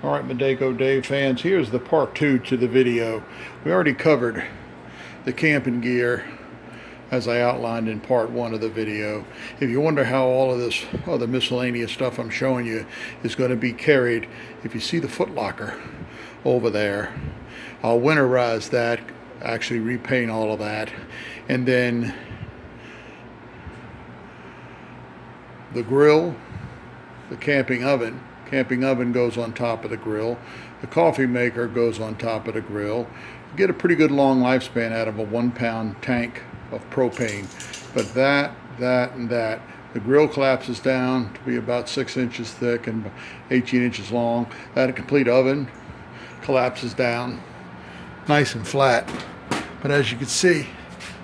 Alright, Madego Dave fans, here's the part 2 to the video. We already covered the camping gear as I outlined in part 1 of the video. If you wonder how all of this other miscellaneous stuff I'm showing you is going to be carried, if you see the foot locker over there, I'll winterize that, actually repaint all of that, and then the grill, the camping oven goes on top of the grill. The coffee maker goes on top of the grill. You get a pretty good long lifespan out of a 1-pound tank of propane. But that, and that. The grill collapses down to be about 6 inches thick and 18 inches long. That complete oven collapses down nice and flat. But as you can see,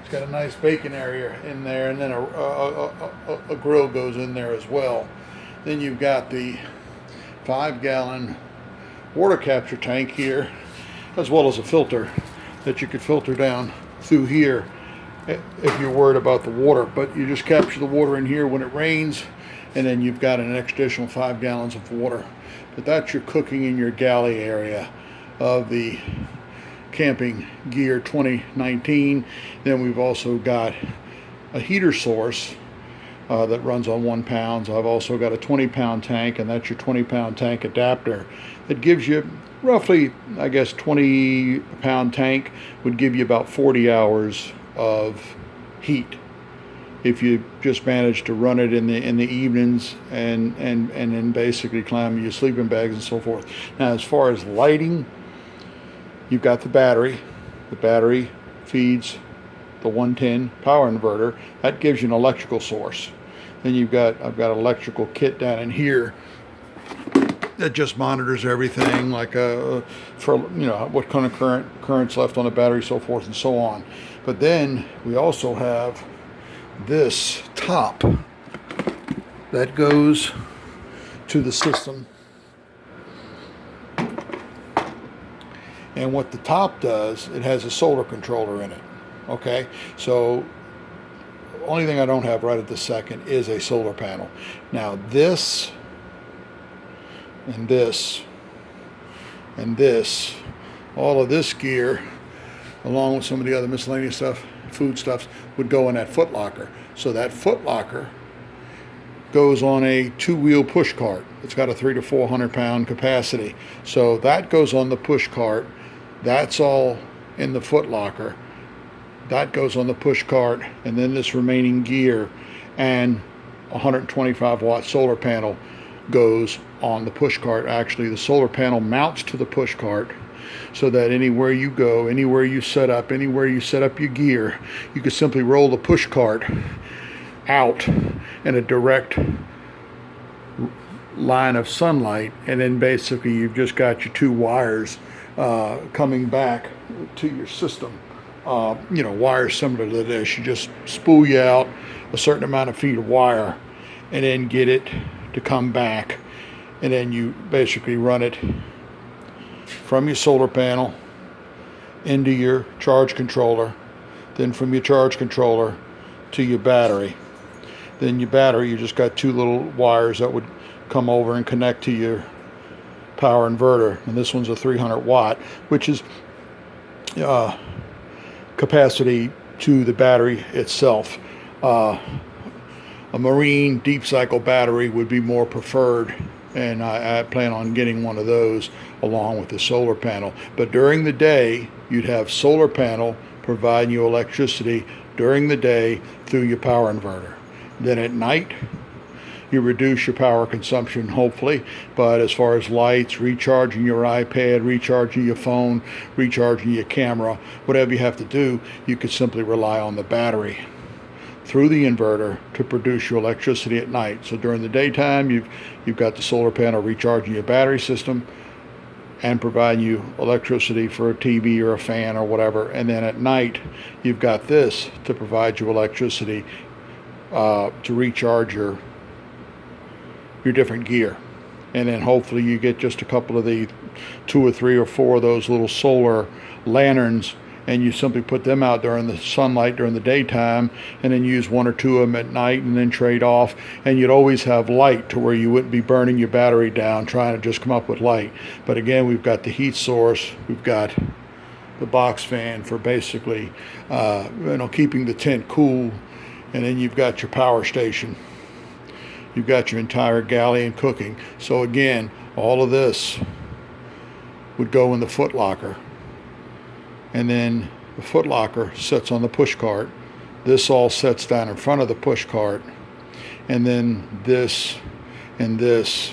it's got a nice baking area in there, and then a grill goes in there as well. Then you've got the 5-gallon water capture tank here, as well as a filter that you could filter down through here if you're worried about the water. But you just capture the water in here when it rains, and then you've got an additional 5 gallons of water. But that's your cooking in your galley area of the Camping Gear 2019. Then we've also got a heater source that runs on 1 pound. I've also got a 20-pound tank, and that's your 20-pound tank adapter. It gives you roughly, I guess, 20-pound tank would give you about 40 hours of heat if you just manage to run it in the evenings and then basically climb your sleeping bags and so forth. Now, as far as lighting, you've got the battery. The battery feeds the 110 power inverter. That gives you an electrical source. Then I've got an electrical kit down in here that just monitors everything, like for what kind of current's left on the battery, so forth and so on. But then we also have this top that goes to the system. And what the top does, it has a solar controller in it. Okay, so only thing I don't have right at this second is a solar panel. Now this and this and this, all of this gear, along with some of the other miscellaneous stuff, foodstuffs, would go in that foot locker. So that foot locker goes on a 2-wheel push cart. It's got a 300 to 400 pound capacity. So that goes on the push cart. That's all in the foot locker. That goes on the push cart, and then this remaining gear and 125 watt solar panel goes on the push cart. Actually, the solar panel mounts to the push cart so that anywhere you go, anywhere you set up your gear, you can simply roll the push cart out in a direct line of sunlight, and then basically you've just got your 2 wires coming back to your system. Wires similar to this. You just spool you out a certain amount of feet of wire and then get it to come back, and then you basically run it from your solar panel into your charge controller, then from your charge controller to your battery. Then your battery, you just got 2 little wires that would come over and connect to your power inverter, and this one's a 300 watt, which is capacity to the battery itself. A marine deep cycle battery would be more preferred, and I plan on getting one of those along with the solar panel. But during the day, you'd have solar panel providing you electricity during the day through your power inverter. Then at night, you reduce your power consumption, hopefully, but as far as lights, recharging your iPad, recharging your phone, recharging your camera, whatever you have to do, you could simply rely on the battery through the inverter to produce your electricity at night. So during the daytime, you've got the solar panel recharging your battery system and providing you electricity for a TV or a fan or whatever, and then at night, you've got this to provide you electricity to recharge your different gear. And then hopefully you get just a couple of the 2 or 3 or 4 of those little solar lanterns, and you simply put them out during the sunlight during the daytime, and then use 1 or 2 of them at night, and then trade off. And you'd always have light to where you wouldn't be burning your battery down trying to just come up with light. But again, we've got the heat source, we've got the box fan for basically keeping the tent cool, and then you've got your power station. You've got your entire galley and cooking. So again, all of this would go in the foot locker, and then the foot locker sits on the push cart. This all sets down in front of the push cart, and then this and this,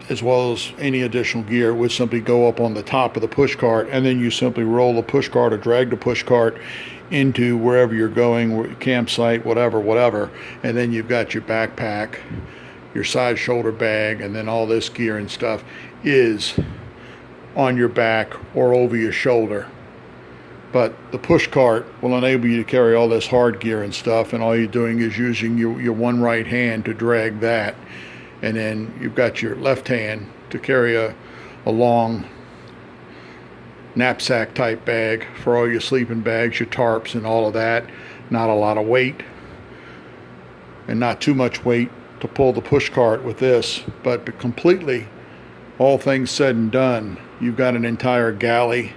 as well as any additional gear, would simply go up on the top of the push cart, and then you simply roll the push cart or drag the push cart into wherever you're going, campsite, whatever, and then you've got your backpack, your side shoulder bag, and then all this gear and stuff is on your back or over your shoulder. But the push cart will enable you to carry all this hard gear and stuff, and all you're doing is using your one right hand to drag that, and then you've got your left hand to carry a long knapsack type bag for all your sleeping bags, your tarps, and all of that. Not a lot of weight, and not too much weight to pull the push cart with this, but completely, all things said and done, you've got an entire galley,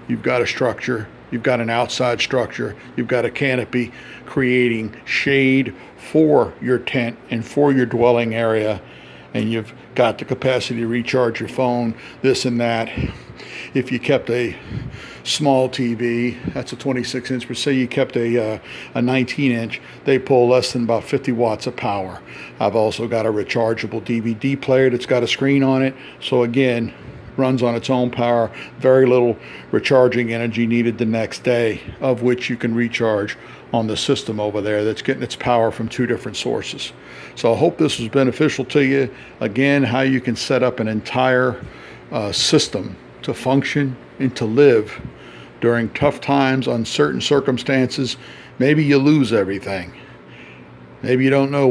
you've got a structure, you've got an outside structure, you've got a canopy creating shade for your tent and for your dwelling area, and you've got the capacity to recharge your phone, this and that. If you kept a small TV, that's a 26-inch, but say you kept a 19-inch, they pull less than about 50 watts of power. I've also got a rechargeable DVD player that's got a screen on it, so again, runs on its own power, very little recharging energy needed the next day, of which you can recharge on the system over there that's getting its power from 2 different sources. So I hope this was beneficial to you. Again, how you can set up an entire system to function and to live during tough times, uncertain circumstances. Maybe you lose everything. Maybe you don't know